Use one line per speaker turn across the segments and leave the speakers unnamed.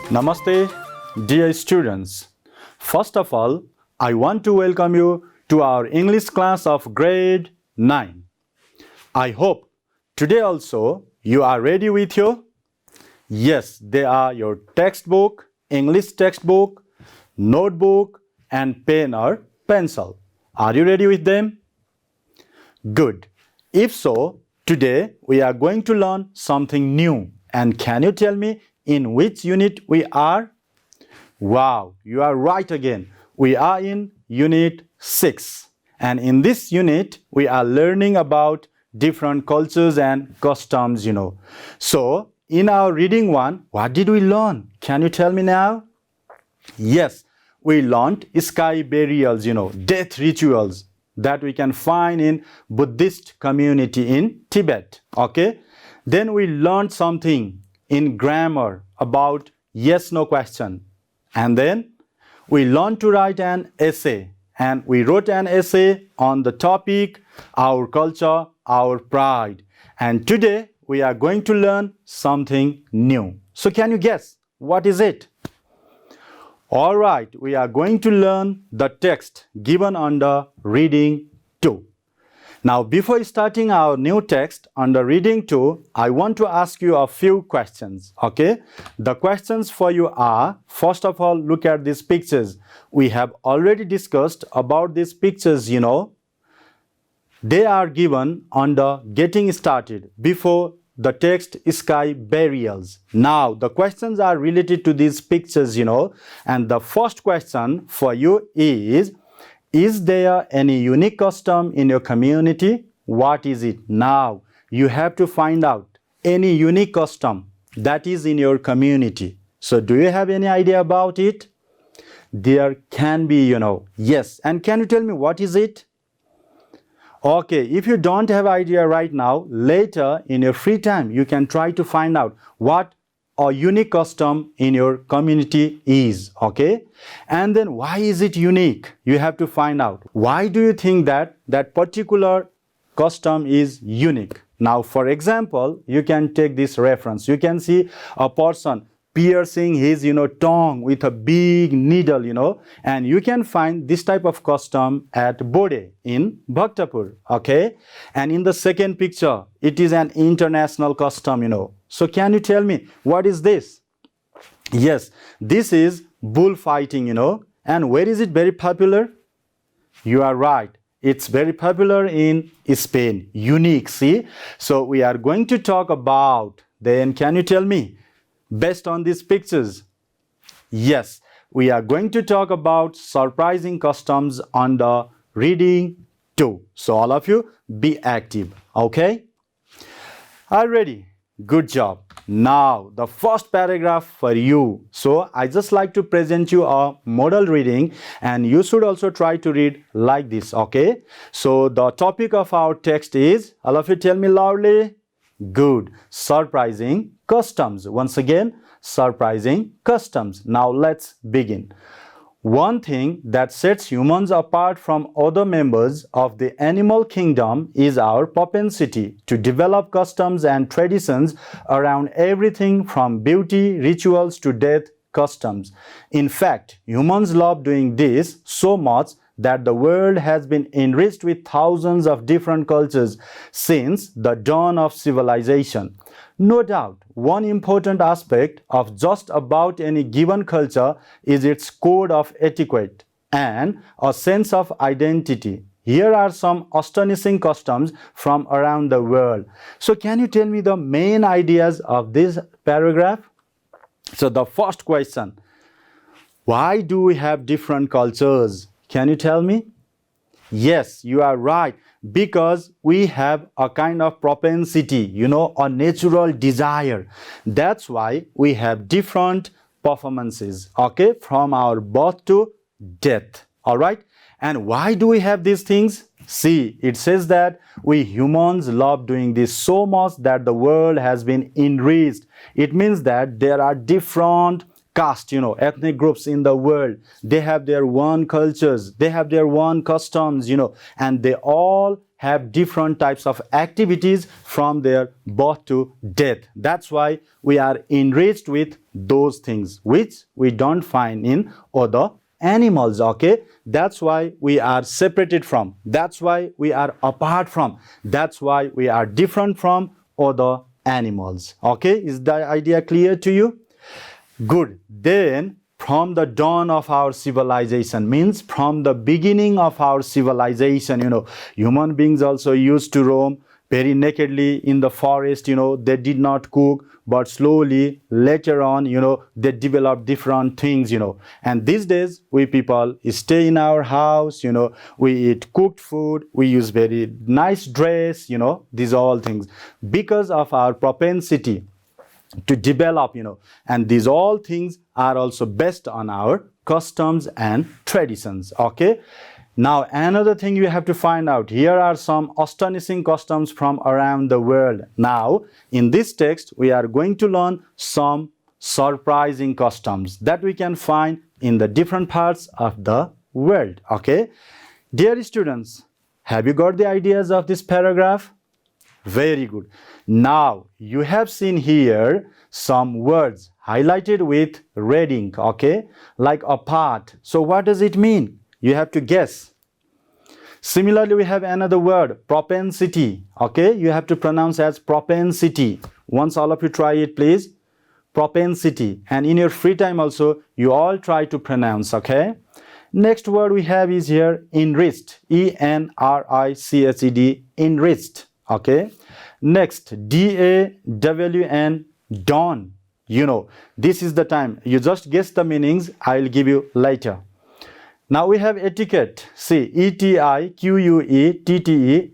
Namaste, dear students. First of all, I want to welcome you to our English class of grade 9. I hope today also you are ready with your, yes, they are your textbook, English textbook, notebook and pen or pencil. Are you ready with them? Good. If so, today we are going to learn something new. And can you tell me in which unit we are? Wow, you are right again. We are in unit 6. And in this unit, we are learning about different cultures and customs, So, in our reading 1, what did we learn? Can you tell me now? Yes, we learned sky burials, death rituals that we can find in Buddhist community in Tibet. Okay? Then we learned something in grammar about yes-no question. And then we learned to write an essay. And we wrote an essay on the topic, our culture, our pride. And today we are going to learn something new. So can you guess? What is it? Alright, we are going to learn the text given under reading 2. Now, before starting our new text under reading 2, I want to ask you a few questions, okay? The questions for you are, first of all, look at these pictures. We have already discussed about these pictures, They are given under getting started before the text sky burials. Now, the questions are related to these pictures, And the first question for you is there any unique custom in your community? What is it? Now, you have to find out any unique custom that is in your community. So, do you have any idea about it? There can be, Yes. And can you tell me what is it? Okay, if you don't have idea right now, later in your free time, you can try to find out what a unique custom in your community is, okay? And then why is it unique? You have to find out. Why do you think that that particular custom is unique? Now, for example, you can take this reference. You can see a person piercing his, tongue with a big needle, and you can find this type of custom at Bode in Bhaktapur, okay? And in the second picture, it is an international custom, So can you tell me, what is this? Yes, this is bullfighting, And where is it very popular? You are right. It's very popular in Spain. Unique, see? So we are going to talk about, then can you tell me, based on these pictures? Yes, we are going to talk about surprising customs under reading 2. So all of you be active, okay? Are ready? Good job. Now the first paragraph for you. So I just like to present you a model reading and you should also try to read like this, okay? So the topic of our text is, all of you tell me loudly. Good. Surprising customs. Once again, surprising customs. Now let's begin. One thing that sets humans apart from other members of the animal kingdom is our propensity to develop customs and traditions around everything from beauty, rituals to death customs. In fact, humans love doing this so much that the world has been enriched with thousands of different cultures since the dawn of civilization. No doubt, one important aspect of just about any given culture is its code of etiquette and a sense of identity. Here are some astonishing customs from around the world. So can you tell me the main ideas of this paragraph? So the first question, why do we have different cultures? Can you tell me? Yes, you are right. Because we have a kind of propensity, a natural desire. That's why we have different performances, okay, from our birth to death, all right? And why do we have these things? See, it says that we humans love doing this so much that the world has been enriched. It means that there are different caste, ethnic groups in the world. They have their own cultures, they have their own customs, and they all have different types of activities from their birth to death. That's why we are enriched with those things which we don't find in other animals. Okay, that's why we are separated from, that's why we are apart from, that's why we are different from other animals. Okay, is the idea clear to you? Good. Then from the dawn of our civilization, means from the beginning of our civilization, human beings also used to roam very nakedly in the forest. They did not cook, but slowly later on, they developed different things. And these days we people stay in our house, we eat cooked food, we use very nice dress, these all things because of our propensity to develop, and these all things are also based on our customs and traditions. Okay, now another thing you have to find out, here are some astonishing customs from around the world. Now in this text we are going to learn some surprising customs that we can find in the different parts of the world. Okay, dear students, have you got the ideas of this paragraph? Very good. Now you have seen here some words highlighted with red ink, okay, like apart. So what does it mean? You have to guess. Similarly, we have another word, propensity. Okay, you have to pronounce as propensity. Once all of you try it, please. Propensity. And in your free time also, you all try to pronounce. Okay. Next word we have is here enriched. E-N-R-I-C-H-E-D. Enriched. Okay. Next, D-A-W-N. Dawn. This is the time. You just guess the meanings. I will give you later. Now we have etiquette. See, E-T-I-Q-U-E-T-T-E,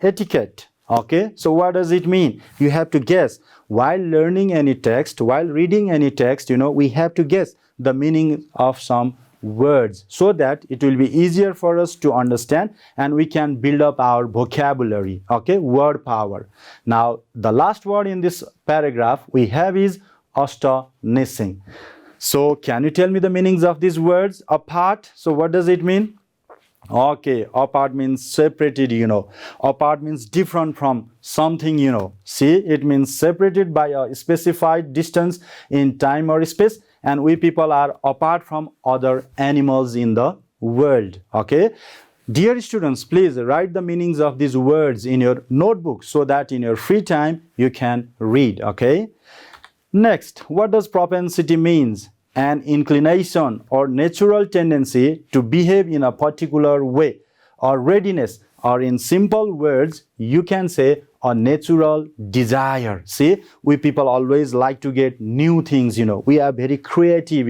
etiquette. Okay, so what does it mean? You have to guess. While learning any text, while reading any text, we have to guess the meaning of some words so that it will be easier for us to understand and we can build up our vocabulary. Okay, word power. Now, the last word in this paragraph we have is astonishing. So can you tell me the meanings of these words? Apart, so what does it mean? Okay, apart means separated, apart means different from something, see, it means separated by a specified distance in time or space, and we people are apart from other animals in the world. Okay, dear students, please write the meanings of these words in your notebook so that in your free time you can read. Okay, next, what does propensity means? An inclination or natural tendency to behave in a particular way, or readiness, or in simple words you can say a natural desire. See, we people always like to get new things, we are very creative,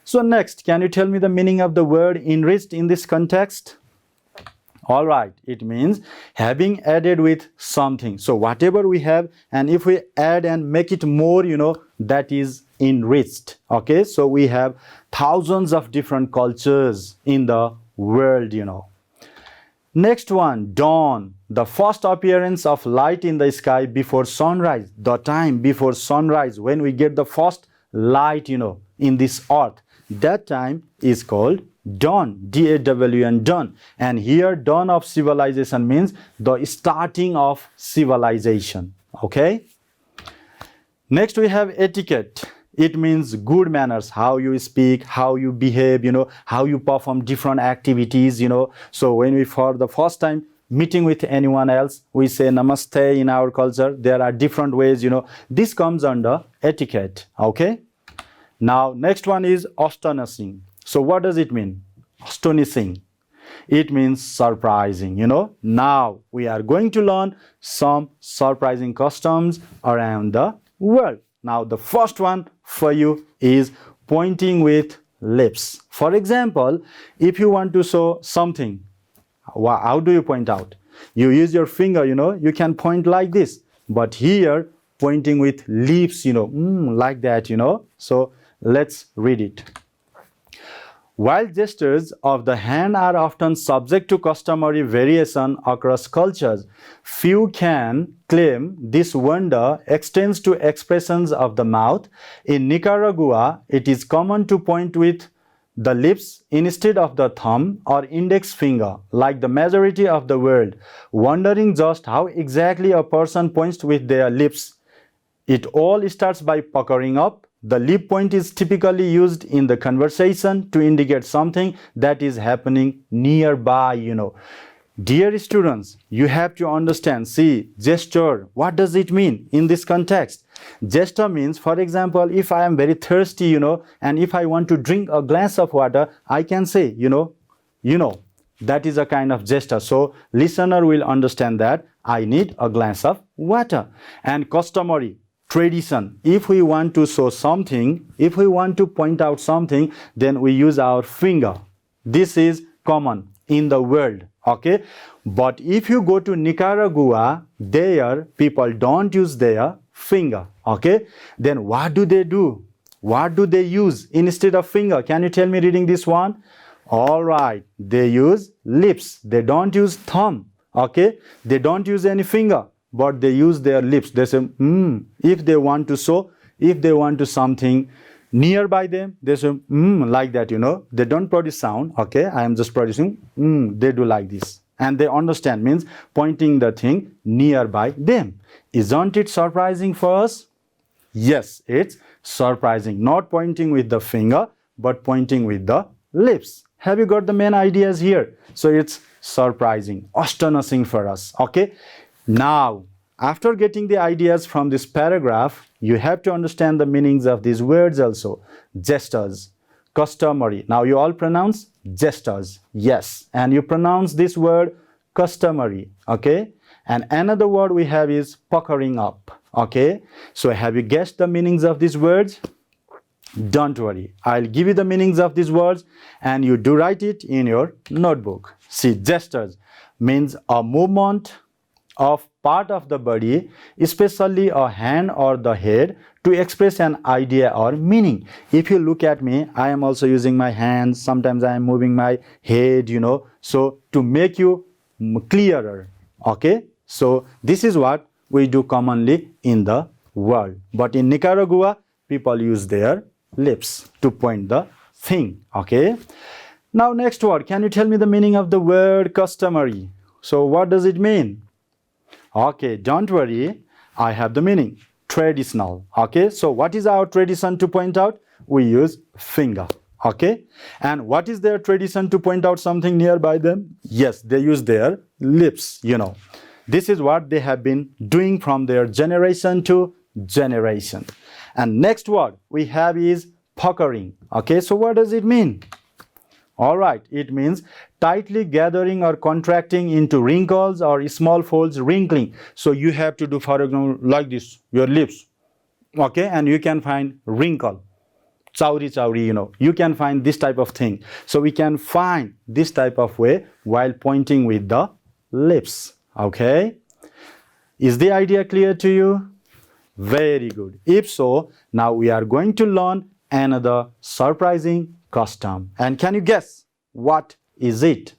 So next, can you tell me the meaning of the word enriched in this context? All right, it means having added with something. So whatever we have, and if we add and make it more, that is enriched. Okay, so we have thousands of different cultures in the world, Next one, dawn, the first appearance of light in the sky before sunrise, the time before sunrise when we get the first light, in this earth, that time is called dawn, D-A-W-N, dawn. And here dawn of civilization means the starting of civilization. Okay, next we have etiquette. It means good manners, how you speak, how you behave, how you perform different activities, So when we for the first time meeting with anyone else, we say namaste in our culture. There are different ways, This comes under etiquette. Okay. Now, next one is astonishing. So what does it mean? Astonishing. It means surprising, Now we are going to learn some surprising customs around the world. Now, the first one for you is pointing with lips. For example, if you want to show something, how do you point out? You use your finger, you can point like this. But here, pointing with lips, like that, So let's read it. While gestures of the hand are often subject to customary variation across cultures, few can claim this wonder extends to expressions of the mouth. In Nicaragua, it is common to point with the lips instead of the thumb or index finger, like the majority of the world, wondering just how exactly a person points with their lips. It all starts by puckering up. The lip point is typically used in the conversation to indicate something that is happening nearby, Dear students, you have to understand, see, gesture, what does it mean in this context? Gesture means, for example, if I am very thirsty, and if I want to drink a glass of water, I can say, that is a kind of gesture. So listener will understand that I need a glass of water. And customary, tradition, if we want to show something, if we want to point out something, then we use our finger. This is common in the world, okay? But if you go to Nicaragua, there people don't use their finger, okay? Then what do they do? What do they use instead of finger? Can you tell me reading this one? All right, they use lips. They don't use thumb, okay? They don't use any finger, but they use their lips. They say, if they want to show, if they want to something nearby them, they say, like that, They don't produce sound, okay? I am just producing, they do like this. And they understand, means pointing the thing nearby them. Isn't it surprising for us? Yes, it's surprising. Not pointing with the finger, but pointing with the lips. Have you got the main ideas here? So it's surprising, astonishing for us, okay? Now, after getting the ideas from this paragraph, you have to understand the meanings of these words also. Gestures, customary. Now you all pronounce gestures, yes. And you pronounce this word customary, okay? And another word we have is puckering up, okay? So have you guessed the meanings of these words? Don't worry, I'll give you the meanings of these words and you do write it in your notebook. See, gestures means a movement of part of the body, especially a hand or the head, to express an idea or meaning. If you look at me, I am also using my hands, sometimes I am moving my head, so to make you clearer, okay? So this is what we do commonly in the world. But in Nicaragua, people use their lips to point the thing, okay? Now next word, can you tell me the meaning of the word customary? So what does it mean? Okay, don't worry, I have the meaning. Traditional, okay? So what is our tradition to point out? We use finger, okay? And what is their tradition to point out something nearby them? Yes, they use their lips, This is what they have been doing from their generation to generation. And next word we have is puckering, okay? So what does it mean? All right, it means tightly gathering or contracting into wrinkles or small folds, wrinkling. So you have to do, for example, like this, your lips, okay? And you can find wrinkle, chauri, you can find this type of thing. So we can find this type of way while pointing with the lips, okay? Is the idea clear to you? Very good. If so, now we are going to learn another surprising custom. And can you guess what is it?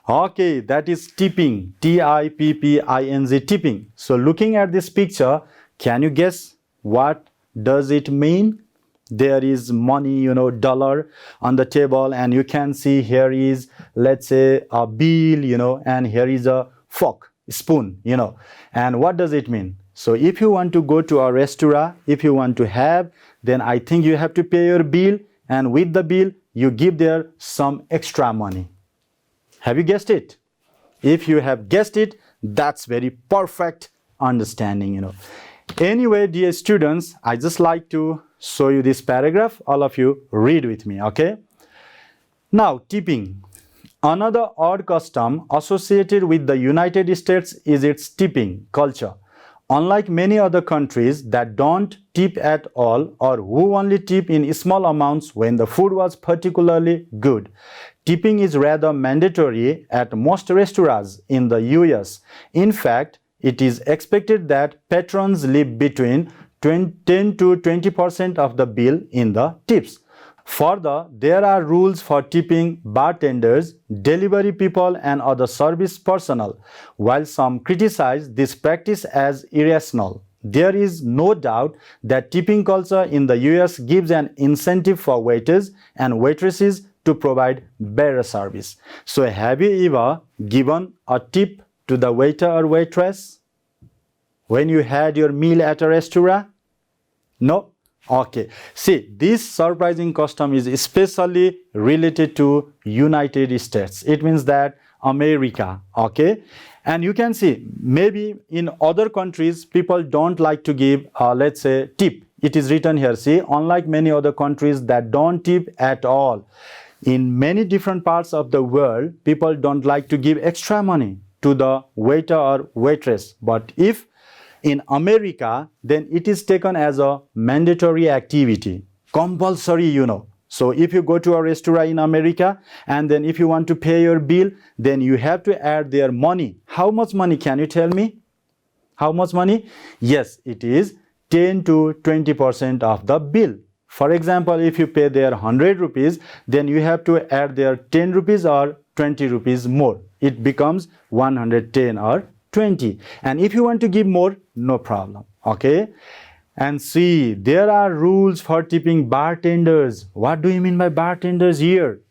Okay, that is tipping. T-I-P-P-I-N-G, tipping. So looking at this picture, can you guess what does it mean? There is money, dollar on the table, and you can see here is, let's say, a bill, and here is a fork, spoon, And what does it mean? So if you want to go to a restaurant, if you want to have, then I think you have to pay your bill, and with the bill, you give there some extra money. Have you guessed it? If you have guessed it, that's very perfect understanding, Anyway, dear students, I just like to show you this paragraph. All of you read with me, okay? Now, tipping. Another odd custom associated with the United States is its tipping culture. Unlike many other countries that don't tip at all or who only tip in small amounts when the food was particularly good, tipping is rather mandatory at most restaurants in the US. In fact, it is expected that patrons leave between 10 to 20% of the bill in the tips. Further, there are rules for tipping bartenders, delivery people, and other service personnel. While some criticize this practice as irrational, There is no doubt that tipping culture in the US gives an incentive for waiters and waitresses to provide better service. So have you ever given a tip to the waiter or waitress when you had your meal at a restaurant? No? Okay. See, this surprising custom is especially related to United States. It means that America, okay? And you can see maybe in other countries people don't like to give let's say tip. It is written here, see, unlike many other countries that don't tip at all. In many different parts of the world, people don't like to give extra money to the waiter or waitress. But if in America, then it is taken as a mandatory activity, compulsory, you know. So if you go to a restaurant in America and then if you want to pay your bill, then you have to add their money. How much money? Can you tell me? How much money? Yes, it is 10 to 20% of the bill. For example, if you pay their 100 rupees, then you have to add their 10 rupees or 20 rupees more. It becomes 110 or 20. And if you want to give more, no problem. Okay. And see, there are rules for tipping bartenders. What do you mean by bartenders here?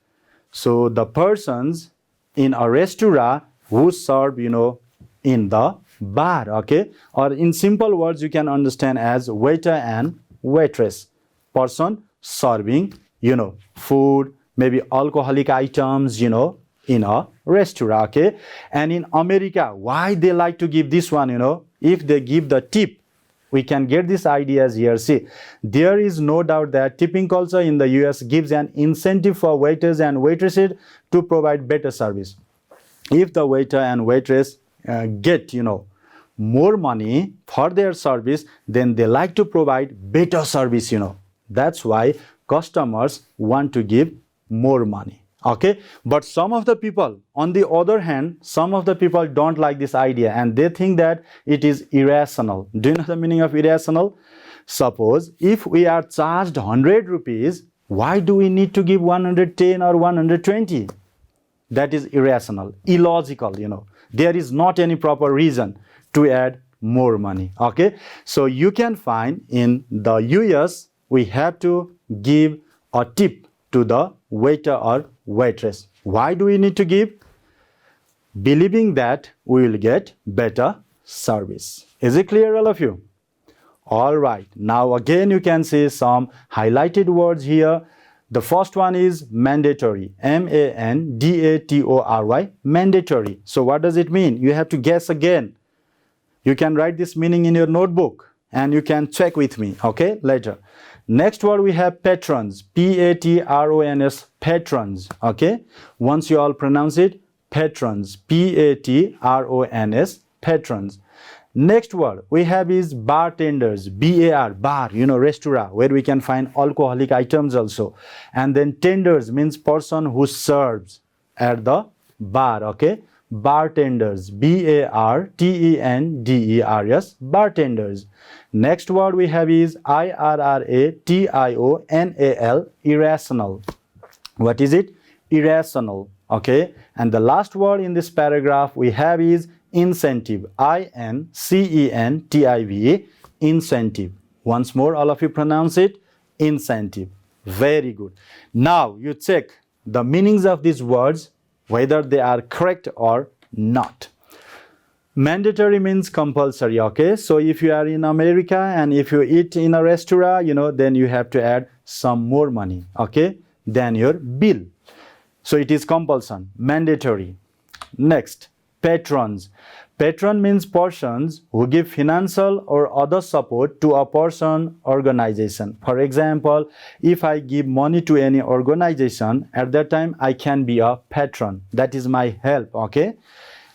So the persons in a restaurant who serve, you know, in the bar, okay? Or in simple words, you can understand as waiter and waitress. Person serving, you know, food, maybe alcoholic items, you know, in a restaurant, okay? And in America, why they like to give this one, you know? If they give the tip, we can get these ideas here. See, there is no doubt that tipping culture in the US gives an incentive for waiters and waitresses to provide better service. If the waiter and waitress get, you know, more money for their service, then they like to provide better service, you know. That's why customers want to give more money. Okay, but some of the people, on the other hand, some of the people don't like this idea and they think that it is irrational. Do you know the meaning of irrational? Suppose if we are charged 100 rupees, why do we need to give 110 or 120? That is irrational, illogical, you know. There is not any proper reason to add more money. Okay, so you can find in the US, we have to give a tip to the waiter or waitress. Why do we need to give? Believing that we will get better service. Is it clear, all of you? All right. Now again you can see some highlighted words here. The first one is mandatory. M-A-N-D-A-T-O-R-Y. Mandatory. So what does it mean? You have to guess again. You can write this meaning in your notebook and you can check with me, okay, later. Next word we have patrons, P-A-T-R-O-N-S, patrons, okay. Once you all pronounce it, patrons, P-A-T-R-O-N-S, patrons. Next word we have is bartenders, B-A-R, bar, you know, restaurant, where we can find alcoholic items also. And then tenders means person who serves at the bar, okay. Bartenders, B-A-R-T-E-N-D-E-R-S, bartenders. Next word we have is I-R-R-A-T-I-O-N-A-L, irrational. What is it? Irrational, okay. And the last word in this paragraph we have is incentive, I-N-C-E-N-T-I-V-E, incentive. Once more, all of you pronounce it, incentive. Very good. Now you check the meanings of these words, whether they are correct or not. Mandatory means compulsory, okay? So if you are in America and if you eat in a restaurant, you know, then you have to add some more money, okay, than your bill. So it is compulsion, mandatory. Next, patrons. Patron means persons who give financial or other support to a person, organization. For example, if I give money to any organization, at that time I can be a patron. That is my help, okay?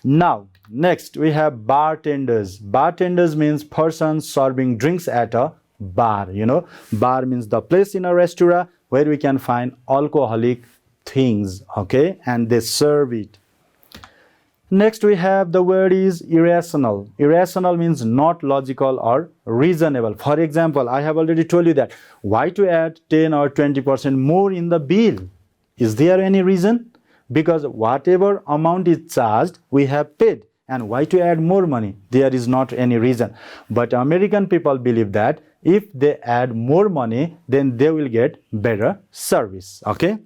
Now, next we have bartenders. Bartenders means persons serving drinks at a bar, you know. Bar means the place in a restaurant where we can find alcoholic things, okay? And they serve it. Next we have the word is irrational. Irrational means not logical or reasonable. For example, I have already told you that. Why to add 10 or 20% more in the bill? Is there any reason? Because whatever amount is charged, we have paid. And why to add more money? There is not any reason. But American people believe that if they add more money, then they will get better service. Okay.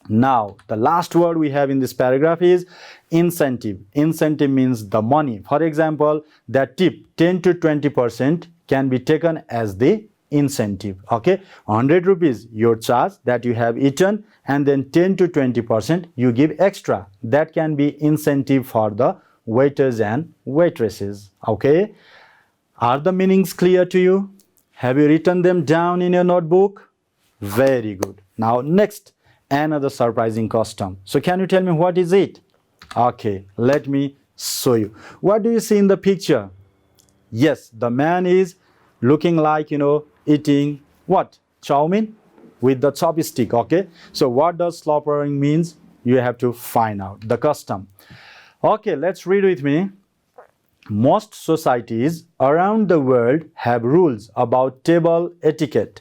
Now, the last word we have in this paragraph is incentive. Incentive means the money. For example, that tip 10 to 20% can be taken as the incentive. Okay, 100 rupees your charge that you have eaten, and then 10 to 20% you give extra. That can be incentive for the waiters and waitresses. Okay, are the meanings clear to you? Have you written them down in your notebook? Very good. Now next, another surprising custom. So can you tell me what is it? Okay, let me show you. What do you see in the picture? Yes, the man is looking like, eating what? Chow mein with the chopstick. Okay, so what does slobbering means? You have to find out the custom. Okay, let's read with me. Most societies around the world have rules about table etiquette.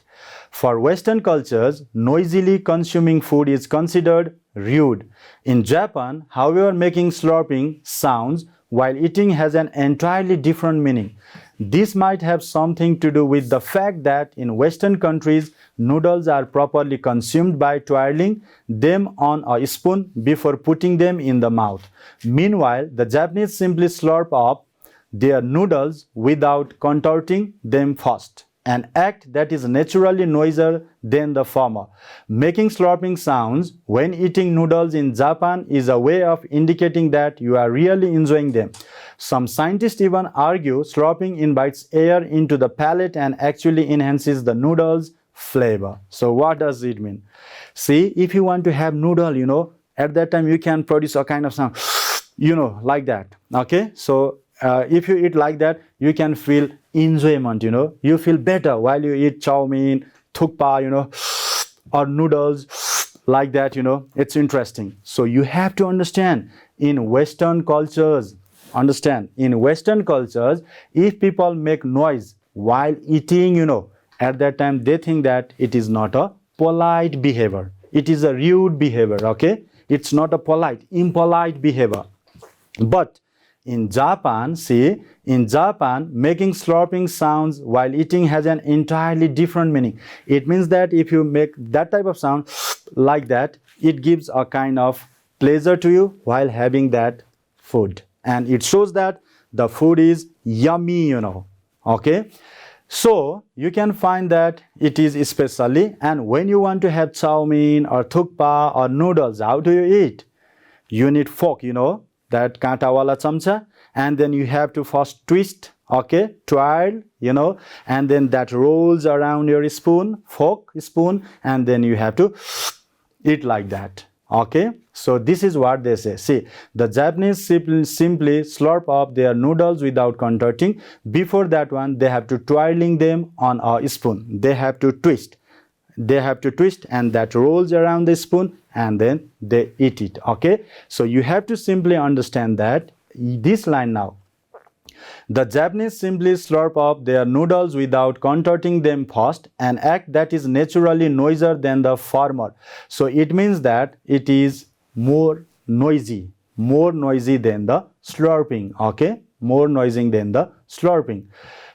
For Western cultures, noisily consuming food is considered rude. In Japan, however, making slurping sounds while eating has an entirely different meaning. This might have something to do with the fact that in Western countries, noodles are properly consumed by twirling them on a spoon before putting them in the mouth. Meanwhile, the Japanese simply slurp up their noodles without contorting them first, an act that is naturally noisier than the former. Making slurping sounds when eating noodles in Japan is a way of indicating that you are really enjoying them. Some scientists even argue slurping invites air into the palate and actually enhances the noodle's flavor. So what does it mean? See, if you want to have noodle, at that time you can produce a kind of sound, like that. Okay, so if you eat like that, you can feel enjoyment, you feel better while you eat chow mein, thukpa, or noodles like that, it's interesting. So you have to understand, in Western cultures, if people make noise while eating, at that time they think that it is not a polite behavior. It is a rude behavior, okay? It's not a impolite behavior. But in Japan, making slurping sounds while eating has an entirely different meaning. It means that if you make that type of sound like that, it gives a kind of pleasure to you while having that food. And it shows that the food is yummy, Okay? So, you can find that it is especially, and when you want to have chow mein or thukpa or noodles, how do you eat? You need fork, that kanta wala chamcha, and then you have to first twist, okay, twirl, and then that rolls around your spoon, and then you have to eat like that, okay. So this is what they say. See, the Japanese simply slurp up their noodles without contorting. Before that one, they have to twirling them on a spoon. They have to twist, and that rolls around the spoon, and then they eat it. Okay, so you have to simply understand that this line now. The Japanese simply slurp up their noodles without contorting them first, an act that is naturally noisier than the former. So it means that it is more noisy than the slurping. Okay, more noisy than the slurping.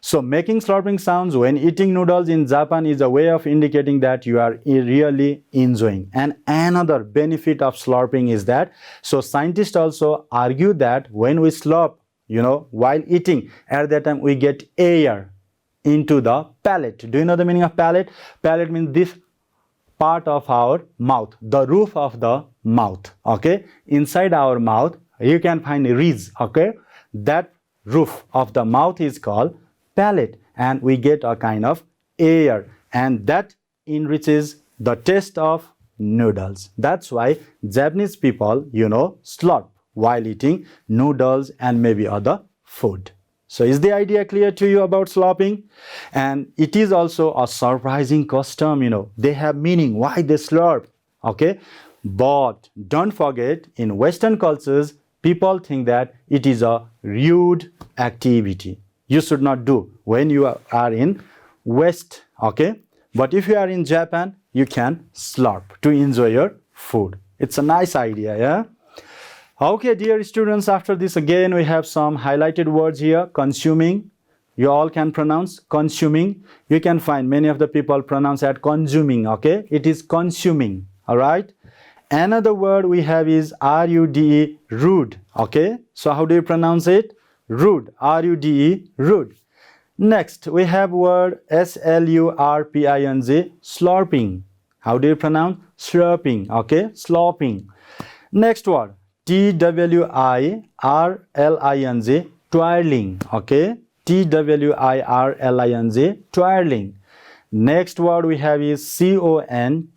So making slurping sounds when eating noodles in Japan is a way of indicating that you are really enjoying. And another benefit of slurping is that, so scientists also argue that when we slurp, while eating, at that time we get air into the palate. Do you know the meaning of palate? Palate means this part of our mouth, the roof of the mouth. Okay, inside our mouth you can find ridge. Okay, that roof of the mouth is called palate, and we get a kind of air, and that enriches the taste of noodles. That's why Japanese people, slurp while eating noodles and maybe other food. So is the idea clear to you about slurping? And it is also a surprising custom, they have meaning why they slurp. Okay, but don't forget, in Western cultures, people think that it is a rude activity. You should not do when you are in West, okay? But if you are in Japan, you can slurp to enjoy your food. It's a nice idea, yeah? Okay, dear students, after this again we have some highlighted words here. Consuming, you all can pronounce consuming. You can find many of the people pronounce at consuming, okay? It is consuming, all right? Another word we have is rude, rude, okay? So how do you pronounce it? Rude, rude, rude. Next, we have word slurping, slurping. How do you pronounce? Slurping, okay? Slurping. Next word, twirling, twirling, okay? twirling, twirling. Next word we have is contorting,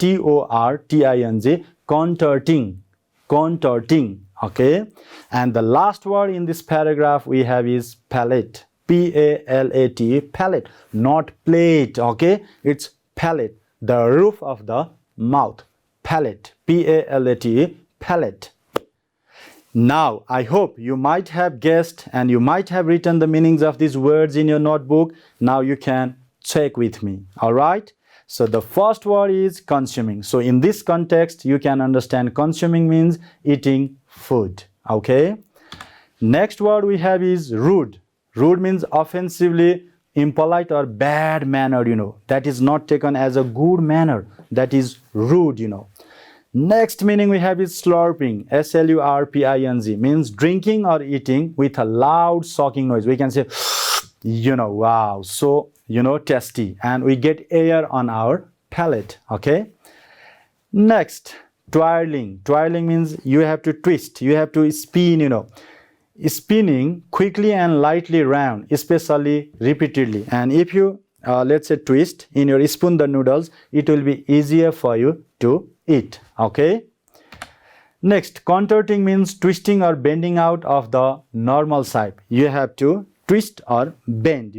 contorting, contorting, okay? And the last word in this paragraph we have is palate, P-A-L-A-T, palate, not plate, okay? It's palate, the roof of the mouth, palate, P-A-L-A-T, palate. Now, I hope you might have guessed and you might have written the meanings of these words in your notebook. Now you can check with me, all right? So the first word is consuming. So in this context, you can understand consuming means eating food, okay? Next word we have is rude. Rude means offensively impolite or bad mannered, That is not taken as a good manner. That is rude, Next meaning we have is slurping, S-L-U-R-P-I-N-G, means drinking or eating with a loud sucking noise. We can say, wow, so, tasty. And we get air on our palate, okay? Next, twirling. Twirling means you have to twist, you have to spin, Spinning quickly and lightly round, especially repeatedly. And if you, let's say, twist in your spoon the noodles, it will be easier for you to eat, okay? Next, contorting means twisting or bending out of the normal shape. You have to twist or bend,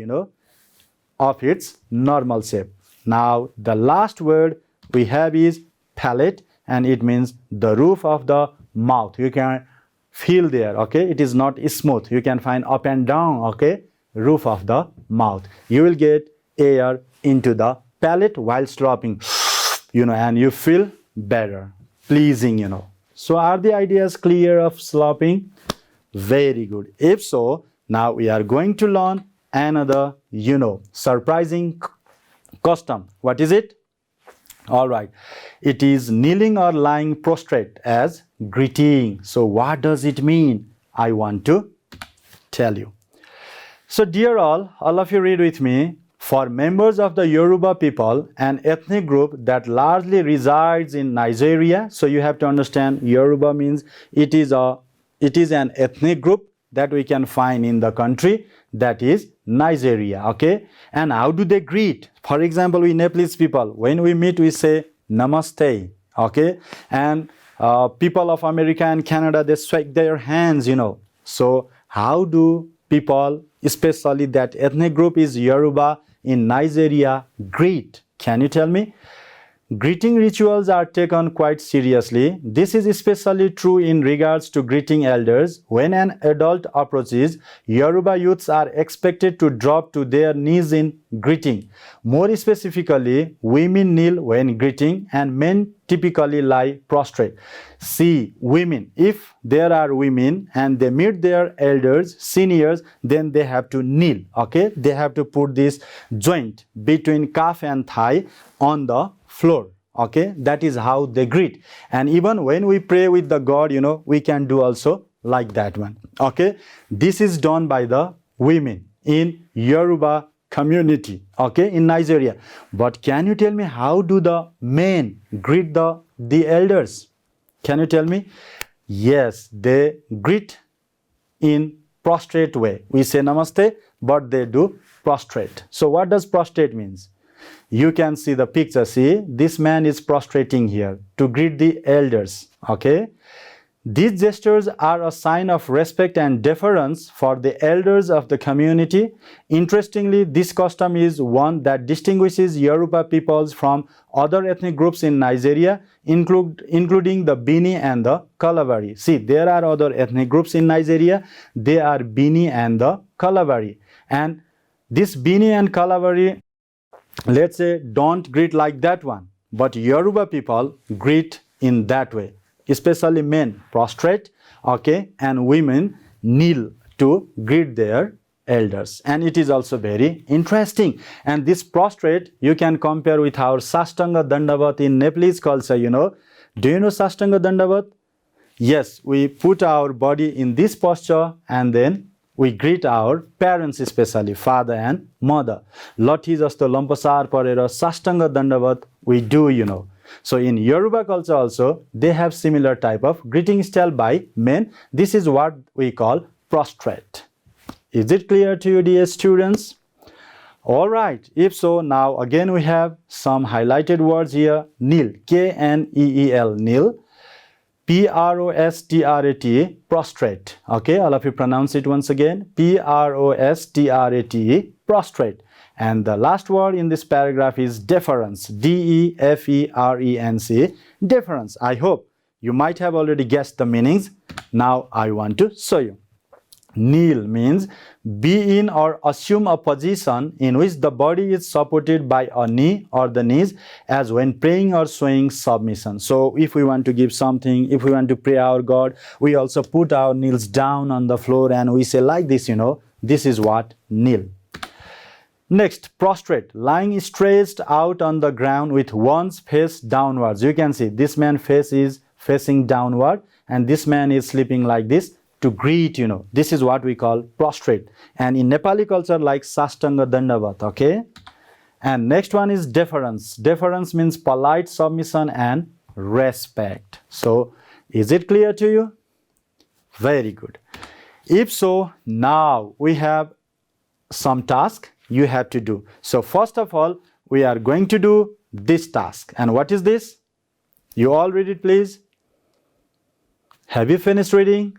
of its normal shape. Now, the last word we have is palate, and it means the roof of the mouth. You can feel there, okay? It is not smooth. You can find up and down, okay? Roof of the mouth. You will get air into the palate while slurping, and you feel better, pleasing, So are the ideas clear of slurping? Very good. If so, now we are going to learn another, surprising custom. What is it? All right. It is kneeling or lying prostrate as greeting. So what does it mean? I want to tell you. So dear all of you read with me. For members of the Yoruba people, an ethnic group that largely resides in Nigeria. So you have to understand Yoruba means it is an ethnic group that we can find in the country, that is Nigeria, okay? And how do they greet? For example, we Nepalese people, when we meet, we say namaste, okay? And people of America and Canada, they shake their hands, So how do people, especially that ethnic group is Yoruba, in Nigeria, greet? Can you tell me? Greeting rituals are taken quite seriously. This is especially true in regards to greeting elders. When an adult approaches, Yoruba youths are expected to drop to their knees in greeting. More specifically, women kneel when greeting and men typically lie prostrate. See, women, if there are women and they meet their elders, seniors, then they have to kneel, okay? They have to put this joint between calf and thigh on the floor, okay? That is how they greet. And even when we pray with the God, we can do also like that one, okay? This is done by the women in Yoruba community, okay, in Nigeria. But can you tell me, how do the men greet the elders? Can you tell me? Yes, they greet in prostrate way. We say namaste, but they do prostrate. So what does prostrate means? You can see the picture. See, this man is prostrating here to greet the elders, okay? These gestures are a sign of respect and deference for the elders of the community. Interestingly, this custom is one that distinguishes Yoruba peoples from other ethnic groups in Nigeria, including the Bini and the Kalabari. See, there are other ethnic groups in Nigeria. They are Bini and the Kalabari. And this Bini and Kalabari, let's say, don't greet like that one. But Yoruba people greet in that way. especially men prostrate, okay, and women kneel to greet their elders. And it is also very interesting. And this prostrate you can compare with our Sastanga Dandavat in Nepalese culture, you know. Do you know Sastanga Dandavat? Yes, we put our body in this posture and then we greet our parents, especially father and mother. Lathi jasto lampasar parera Sastanga Dandavat we do, you know. So in Yoruba culture also, they have similar type of greeting style by men. This is what we call prostrate. Is it clear to you, dear students? Alright, if so, now again we have some highlighted words here. Kneel, K-N-E-E-L, kneel. P-R-O-S-T-R-A-T-E, prostrate. Okay, all of you pronounce it once again. P-R-O-S-T-R-A-T-E, prostrate. And the last word in this paragraph is deference. D-E-F-E-R-E-N-C, deference. I hope you might have already guessed the meanings. Now I want to show you. Kneel means be in or assume a position in which the body is supported by a knee or the knees, as when praying or showing submission. So if we want to give something, if we want to pray our God, we also put our knees down on the floor and we say like this, you know, this is what kneel. Next, prostrate, lying stretched out on the ground with one's face downwards. You can see this man's face is facing downward and this man is sleeping like this to greet, you know. This is what we call prostrate. And in Nepali culture, like Sastanga Dandavat, okay? And next one is deference. Deference means polite submission and respect. So, is it clear to you? Very good. If so, now we have some task you have to do. So, first of all, we are going to do this task. And what is this? You all read it, please. Have you finished reading?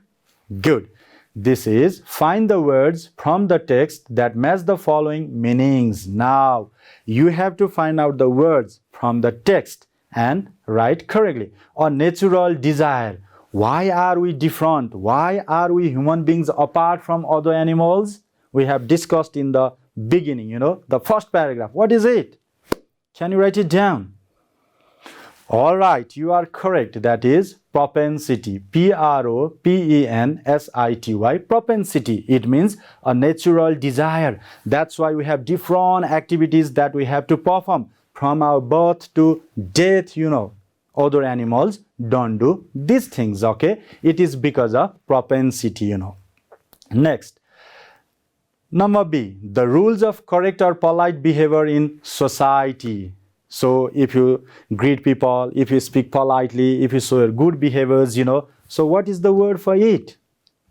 Good. This is find the words from the text that match the following meanings. Now, you have to find out the words from the text and write correctly. A natural desire. Why are we different? Why are we human beings apart from other animals? We have discussed in the beginning, you know, the first paragraph. What is it? Can you write it down? All right, you are correct. That is propensity. P-R-O-P-E-N-S-I-T-Y. Propensity. It means a natural desire. That's why we have different activities that we have to perform from our birth to death, you know. Other animals don't do these things, okay? It is because of propensity, you know. Next. Number B, the rules of correct or polite behavior in society. So if you greet people, if you speak politely, if you show your good behaviors, you know. So what is the word for it?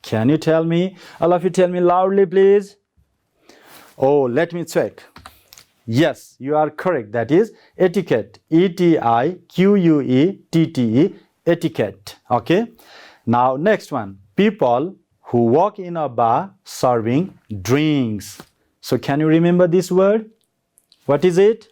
Can you tell me? All of you tell me loudly, please. Oh, let me check. Yes, you are correct. That is etiquette. E-T-I-Q-U-E-T-T-E, etiquette. Okay. Now, next one. People who work in a bar serving drinks. So can you remember this word? What is it?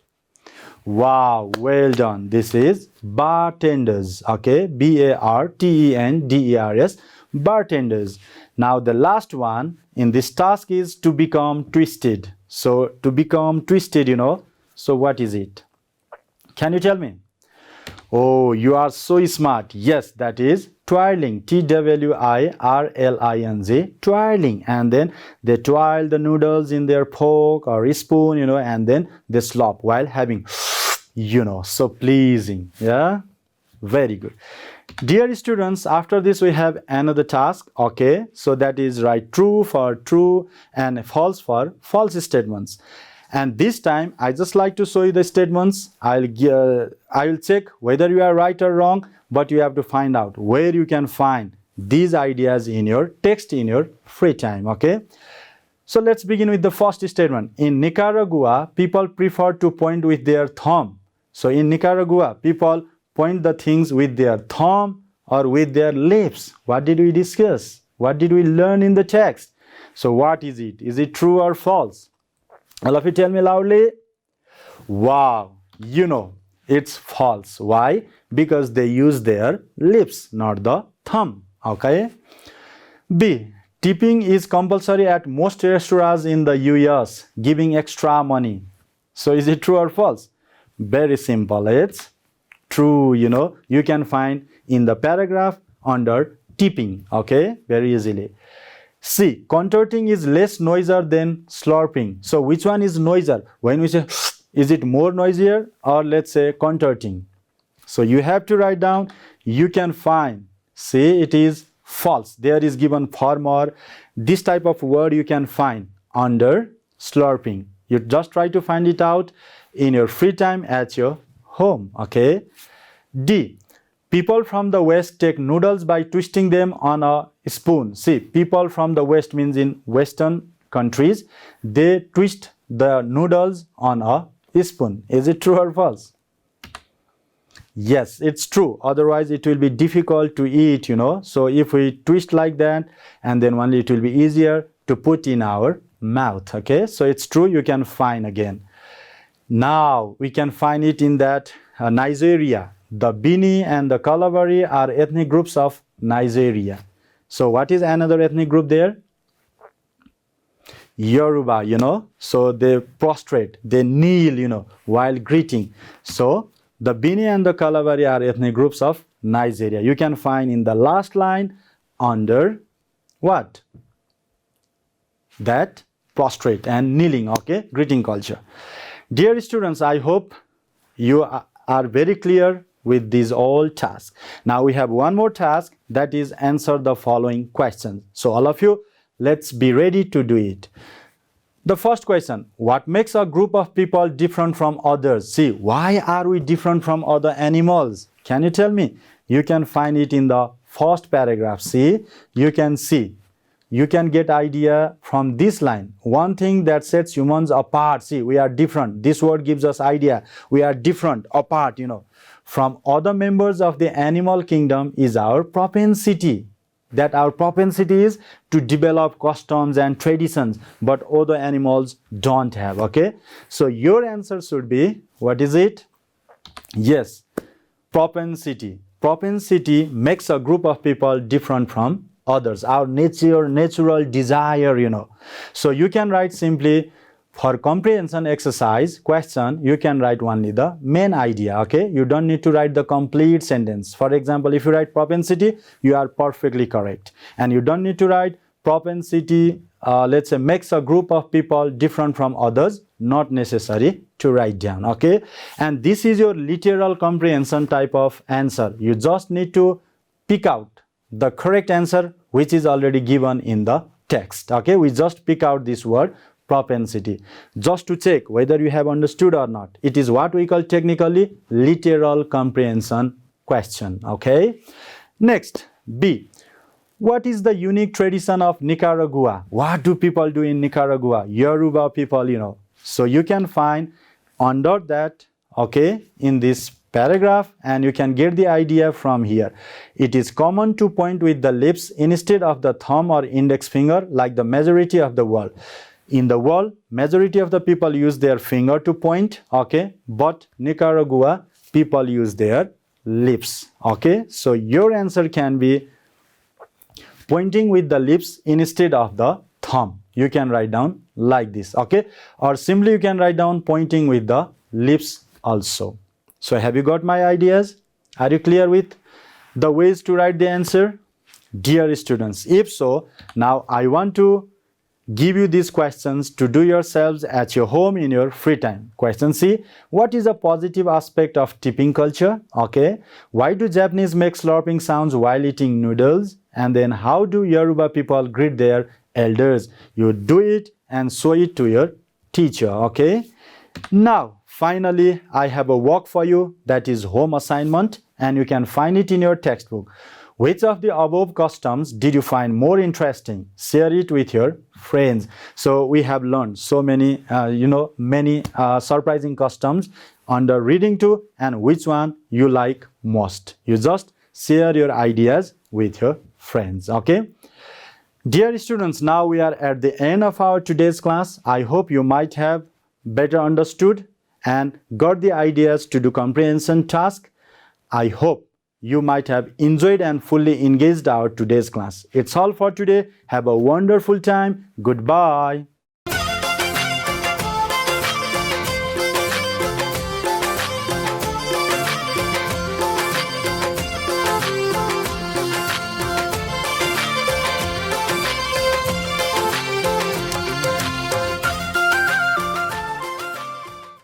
Wow, well done. This is bartenders. Okay, B-A-R-T-E-N-D-E-R-S, bartenders. Now the last one in this task is to become twisted. So to become twisted, you know. So what is it? Can you tell me? Oh, you are so smart. Yes, that is twirling. T-W-I-R-L-I-N-G, twirling. And then they twirl the noodles in their fork or spoon, you know, and then they slop while having, you know, so pleasing. Yeah, very good. Dear students, after this we have another task. Okay, so that is write true for true and false for false statements. And this time I just like to show you the statements. I will check whether you are right or wrong, but you have to find out where you can find these ideas in your text in your free time. Okay, so let's begin with the first statement. In Nicaragua, people prefer to point with their thumb. So in Nicaragua, people point the things with their thumb or with their lips. What did we discuss? What did we learn in the text? So what is it? Is it true or false? All of you tell me loudly. Wow, you know, it's false. Why? Because they use their lips, not the thumb. Okay. B, tipping is compulsory at most restaurants in the US, giving extra money. So is it true or false? Very simple. It's true, you can find in the paragraph under tipping, okay, very easily. C, contorting is less noisier than slurping. So which one is noisier? When we say, is it more noisier, or let's say contorting? So you have to write down, you can find, say it is false. There is given form or this type of word you can find under slurping. You just try to find it out in your free time at your home, okay? D, people from the West take noodles by twisting them on a spoon. See, people from the West means in Western countries, they twist the noodles on a spoon. Is it true or false? Yes, it's true. Otherwise, it will be difficult to eat, So if we twist like that, and then only it will be easier to put in our mouth, okay? So it's true, you can find again. Now, we can find it in that Nigeria. The Bini and the Kalabari are ethnic groups of Nigeria. So what is another ethnic group there? Yoruba, So they prostrate, they kneel, while greeting. So the Bini and the Kalabari are ethnic groups of Nigeria. You can find in the last line under what? That prostrate and kneeling, okay? Greeting culture. Dear students, I hope you are very clear with these all tasks. Now we have one more task, that is answer the following questions. So all of you, let's be ready to do it. The first question, what makes a group of people different from others? See, why are we different from other animals? Can you tell me? You can find it in the first paragraph. See, you can see. You can get idea from this line. One thing that sets humans apart. See, we are different. This word gives us idea. We are different, apart, from other members of the animal kingdom is our propensity. That our propensity is to develop customs and traditions, but other animals don't have, okay? So your answer should be, what is it? Yes, propensity. Propensity makes a group of people different from others. Our natural desire, So you can write simply, for comprehension exercise question, you can write only the main idea, okay? You don't need to write the complete sentence. For example, if you write propensity, you are perfectly correct. And you don't need to write propensity, let's say, makes a group of people different from others. Not necessary to write down, okay? And this is your literal comprehension type of answer. You just need to pick out the correct answer, which is already given in the text, okay? We just pick out this word, propensity, just to check whether you have understood or not. It is what we call technically literal comprehension question, okay? Next, B. What is the unique tradition of Nicaragua? What do people do in Nicaragua? Yoruba people, So you can find under that, okay, in this paragraph, and you can get the idea from here. It is common to point with the lips instead of the thumb or index finger like the majority of the world. In the world, majority of the people use their finger to point, okay? But Nicaragua, people use their lips, okay? So your answer can be pointing with the lips instead of the thumb. You can write down like this, okay? Or simply you can write down pointing with the lips also. So have you got my ideas? Are you clear with the ways to write the answer? Dear students, if so, now I want to give you these questions to do yourselves at your home in your free time. Question C, what is a positive aspect of tipping culture? Okay. Why do Japanese make slurping sounds while eating noodles? And then how do Yoruba people greet their elders? You do it and show it to your teacher. Okay. Now, finally, I have a work for you, that is home assignment, and you can find it in your textbook. Which of the above customs did you find more interesting? Share it with your friends. So we have learned so many, many surprising customs under reading 2, and which one you like most. You just share your ideas with your friends, okay? Dear students, now we are at the end of our today's class. I hope you might have better understood and got the ideas to do comprehension task. I hope you might have enjoyed and fully engaged our today's class. It's all for today. Have a wonderful time. Goodbye.